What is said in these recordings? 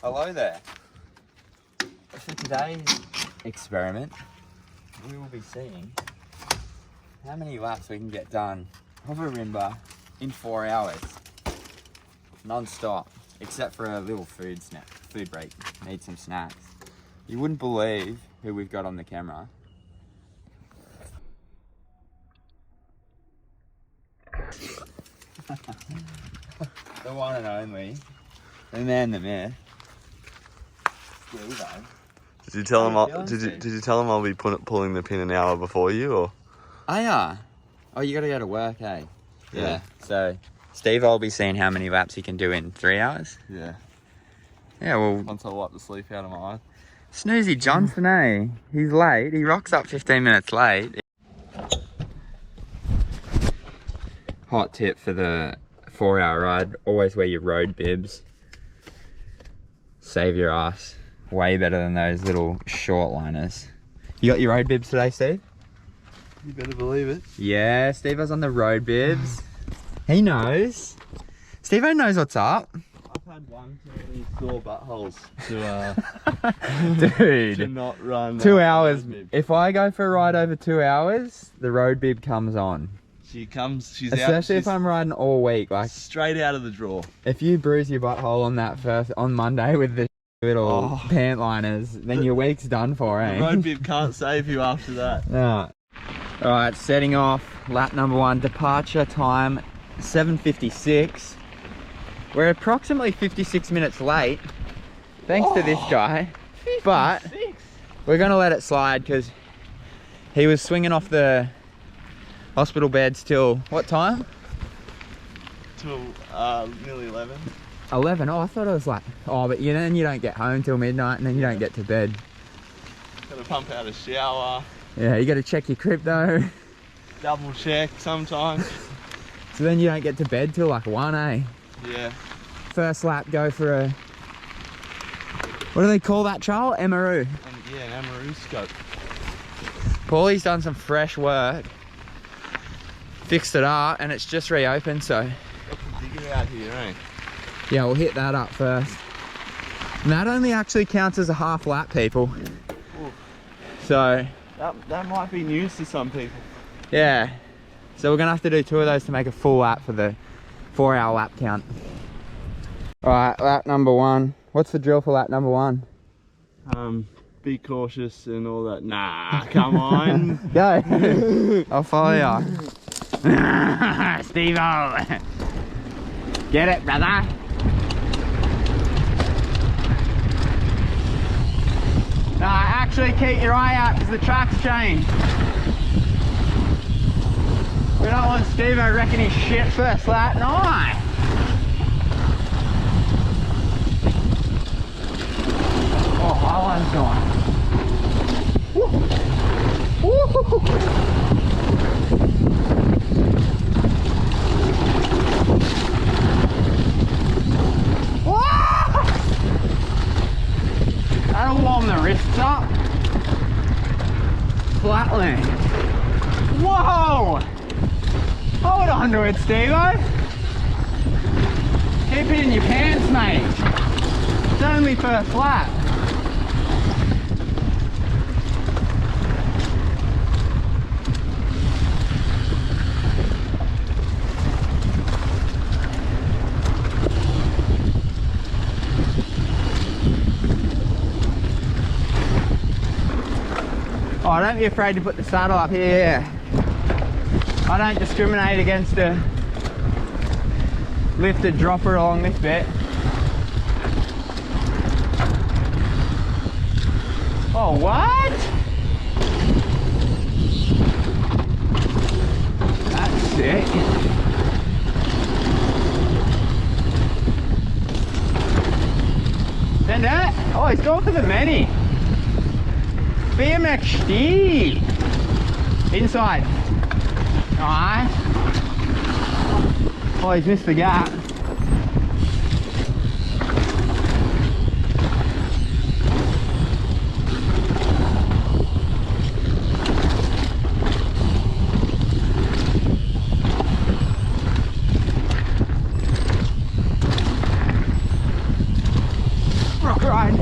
Hello there. For today's experiment, we will be seeing how many laps we can get done of Ourimbah in 4 hours, non-stop, except for a little food break. Need some snacks. You wouldn't believe who we've got on the camera. The one and only, the man, the myth, Steveooo. Did you tell him? Did you tell him I'll be pulling the pin an hour before you, or? Oh yeah. Oh, you gotta go to work, eh? Yeah. So Steve will be seeing how many laps he can do in 3 hours. Yeah. Yeah. Well. Once I wipe the sleep out of my eye. Snoozy Johnson, eh? He's late. He rocks up 15 minutes late. Hot tip for the 4-hour ride: always wear your road bibs. Save your ass. Way better than those little short liners. You got your road bibs today, Steve? You better believe it. Yeah, Steve was on the road bibs. He knows. Steve knows what's up. I've had one too many sore buttholes Dude. to not run. 2 hours. If I go for a ride over 2 hours, the road bib comes on. She's out. Especially if I'm riding all week. Like straight out of the drawer. If you bruise your butthole on Monday with the little pant liners, then your week's done for, eh? The road bib can't save you after that. No. Alright, setting off, lap number 1, departure time 7:56. We're approximately 56 minutes late, thanks to this guy. 56. But we're gonna let it slide because he was swinging off the hospital beds till what time? Till nearly 11. 11? Oh, I thought it was like, but then you don't get home till midnight and then you don't get to bed. Gotta pump out a shower. Yeah, you gotta check your crypto. Double check sometimes. So then you don't get to bed till like 1, eh? Yeah. First lap, go for a, what do they call that, Charles? AMAROO. Yeah, an AMAROO scope. Paulie's done some fresh work. Fixed it up and it's just reopened, so. Dig it out here, eh? Yeah, we'll hit that up first. And that only actually counts as a half lap, people. Ooh. So. That might be news to some people. Yeah. So we're gonna have to do 2 of those to make a full lap for the 4-hour lap count. Alright, lap number 1. What's the drill for lap number 1? Be cautious and all that. Nah, come on. Go. I'll follow you. Steveooo. Get it, brother. Nah, actually keep your eye out because the track's changed. We don't want Steveooo wrecking his shit first lap. Nice. Oh, Highline's gone. Woo. Woo. That'll warm the wrists up. Flatland. Whoa! Hold on to it, Steveooo. Keep it in your pants, mate. It's only first lap. Oh, don't be afraid to put the saddle up here. I don't discriminate against a lifted dropper along this bit. Oh, what? That's sick. Send that? Oh, he's going for the many. BMX Steve. Inside. Alright. Oh, he's missed the gap. Rock ride.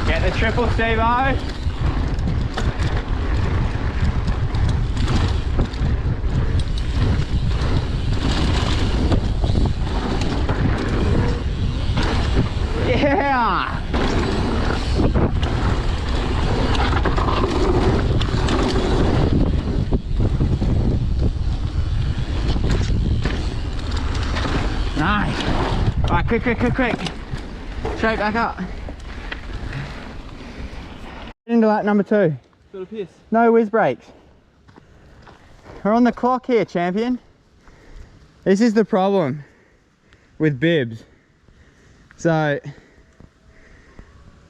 Get the triple, Steveooo. Yeah! Nice. Alright, quick. Straight back up. Into lap number 2. Got a piss. No whiz brakes. We're on the clock here, champion. This is the problem with bibs. So,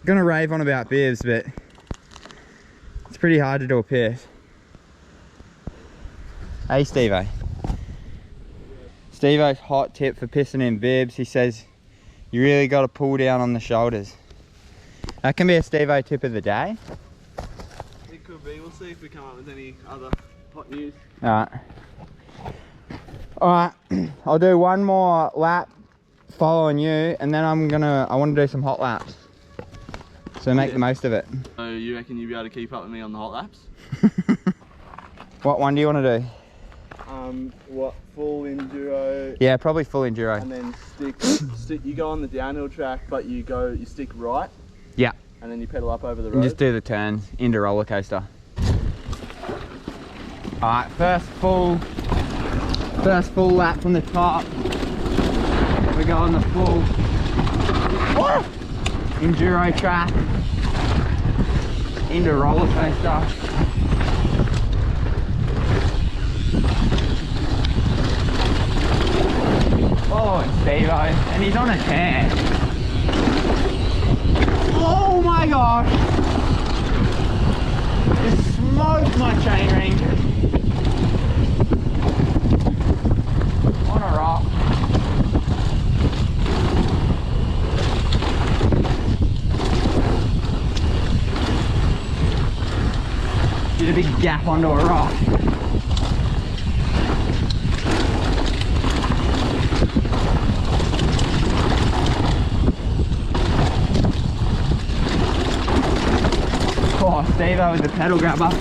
gonna rave on about bibs, but it's pretty hard to do a piss. Hey, Steveooo. Steveoo's hot tip for pissing in bibs. He says you really got to pull down on the shoulders. That can be a Steveooo tip of the day. It could be. We'll see if we come up with any other hot news. Alright, I'll do one more lap following you, and then I want to do some hot laps. So make the most of it. So you reckon you'll be able to keep up with me on the hot laps? What one do you want to do? What, full enduro? Yeah, probably full enduro. And then stick. You go on the downhill track, but you stick right. Yeah. And then you pedal up over the road. And just do the turns into roller coaster. Alright, first full lap from the top. We go on the full enduro track into roller coaster. Oh, it's Steveooo, and he's on a tan. Oh my gosh! Just smoked my chain ring. On a rock. Did a big gap onto a rock. Oh, Steveooo with the pedal grabber.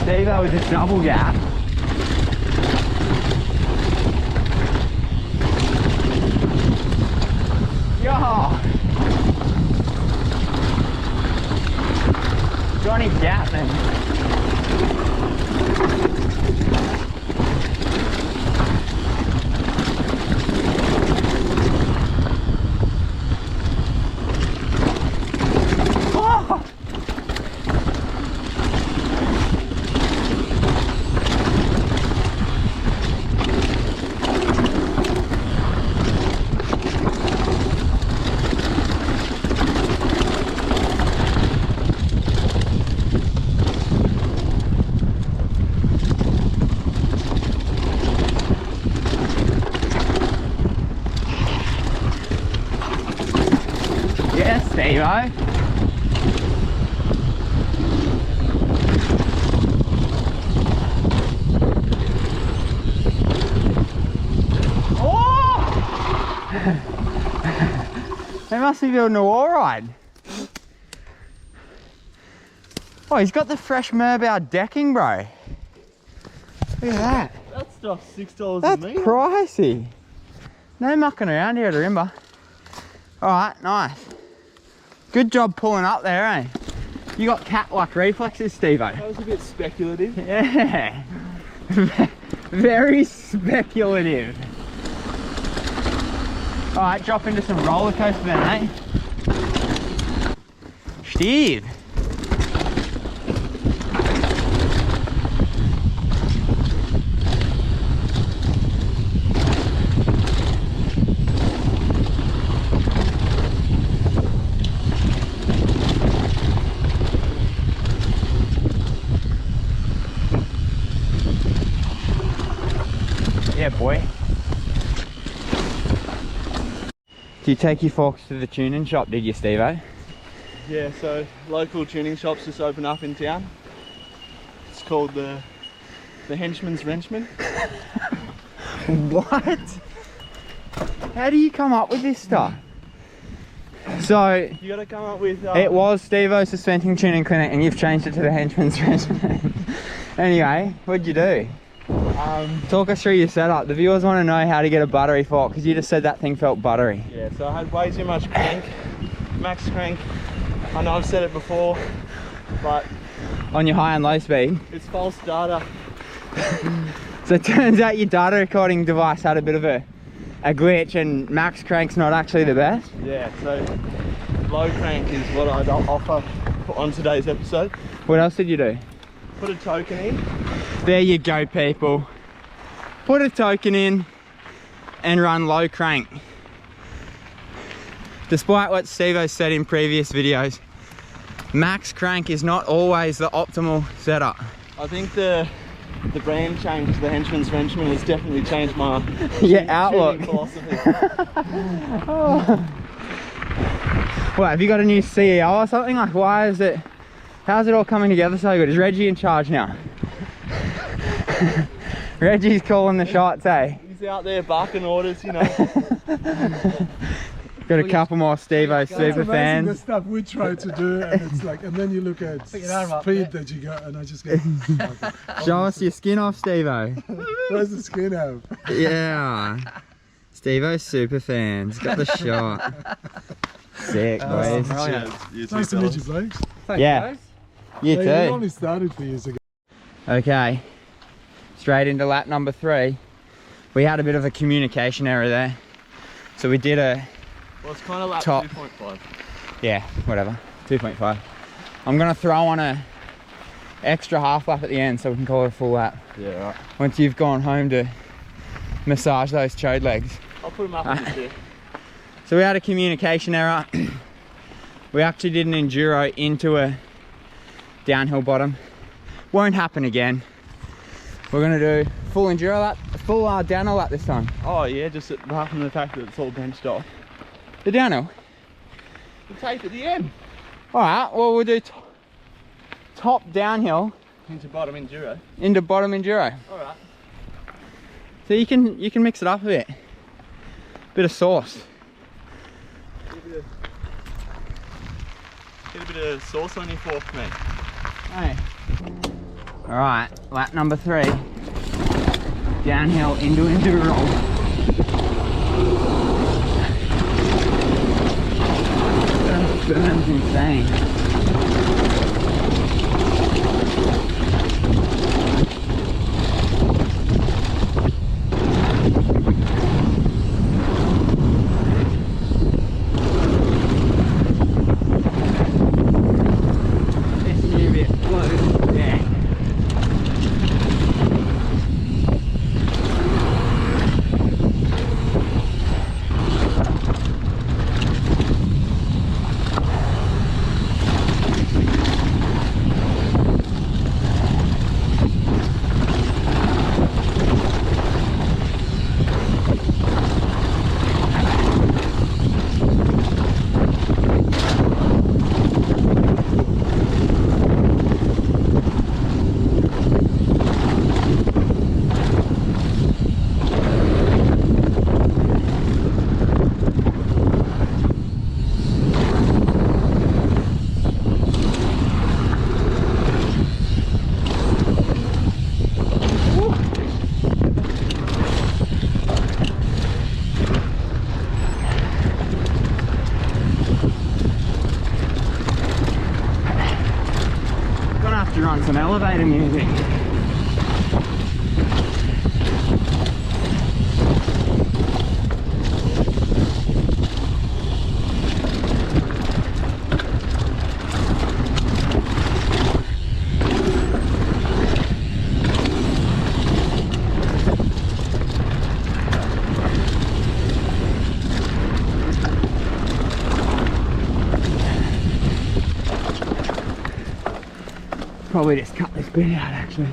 Steveooo with a double gap. Yo! Johnny Gatman. They must be building a wall ride. Oh, he's got the fresh Ourimbah decking, bro. Look at that. That stuff's $6 a That's metre. pricey. No mucking around here at Ourimbah. Alright, nice. Good job pulling up there, eh? You got cat-like reflexes, Steveooo. That was a bit speculative. Yeah. Very speculative. Alright, drop into some roller coaster then, eh? Steve. Yeah, boy. Did you take your forks to the tuning shop, did you, Steveooo? Yeah, so local tuning shops just opened up in town. It's called the HENCHMENS WRENCHMEN. What? How do you come up with this stuff? So, You gotta come up with... it was Steveooo Suspending Tuning Clinic and you've changed it to the HENCHMENS WRENCHMEN. Anyway, what'd you do? Talk us through your setup. The viewers want to know how to get a buttery fork because you just said that thing felt buttery. Yeah, so I had way too much crank, max crank. I know I've said it before, but On your high and low speed. it's false data. So it turns out your data recording device had a bit of a glitch and max crank's not actually the best. Yeah, so low crank is what I'd offer on today's episode. What else did you do? Put a token in. There you go, people. Put a token in and run low crank. Despite what Steveooo said in previous videos, max crank is not always the optimal setup. I think the brand change to the HENCHMENS WRENCHMEN has definitely changed my Outlook. tuning philosophy. What, have you got a new CEO or something? Like, why is it, how's it all coming together so good? Is Reggie in charge now? Reggie's calling the shots, eh? He's out there barking orders, you know. Got a couple more Steveooo super The fans. stuff we try to do, and it's like, and then you look at speed that you got, and I just go, Show us your skin off, Steveooo. where's the skin out? Yeah. Steveooo super fans. Got the shot. Sick, boys. Nice to meet you, blokes. Yeah. You Hey, we too. only started 2 years ago. Okay. Straight into lap number 3. We had a bit of a communication error there. So we did a... Well, it's kind of like Top. 2.5. Yeah, whatever. 2.5. I'm going to throw on a extra half lap at the end so we can call it a full lap. Yeah, right. Once you've gone home to massage those chode legs. I'll put him up in the chair. So we had a communication error. We actually did an enduro into a downhill bottom. Won't happen again. We're gonna do full enduro lap, full downhill lap this time. Oh yeah, just apart from the fact that it's all benched off. The downhill. The tape at the end. All right. Well, we'll do top downhill Into bottom enduro. into bottom enduro. All right. So you can mix it up a bit. Bit of sauce. Get a bit of sauce on your fork, mate. Hey. All right. Lap number 3. Downhill into enduro. Burns insane. This new bit flows. Yeah. to run some elevator music. Probably just cut this bit out actually.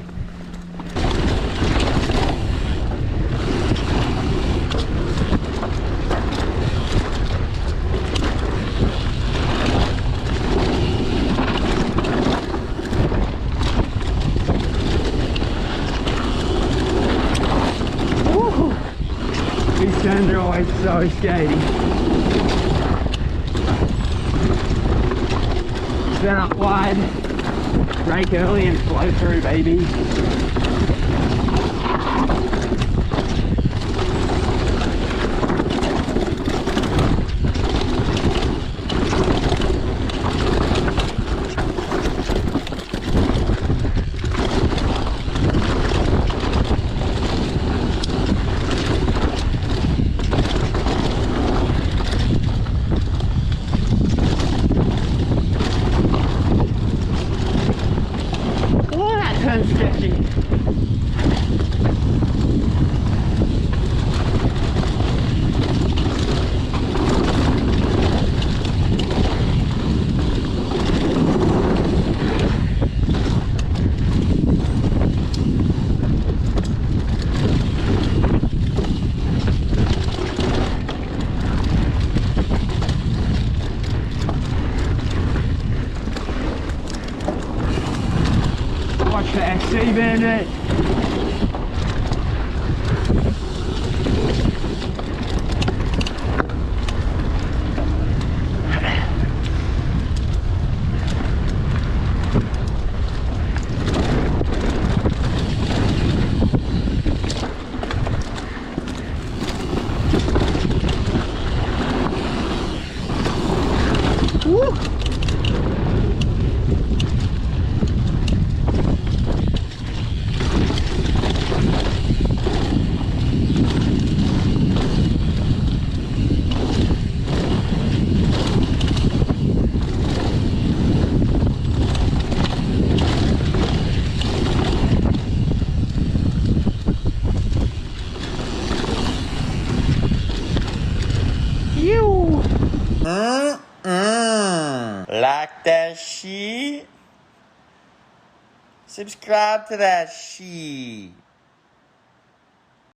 Woo! These turns are always so skaty. Set up wide. Brake early and flow through, baby. Sketchy. Watch the XC Bandit. Woo! Like that shit? Subscribe to that shit.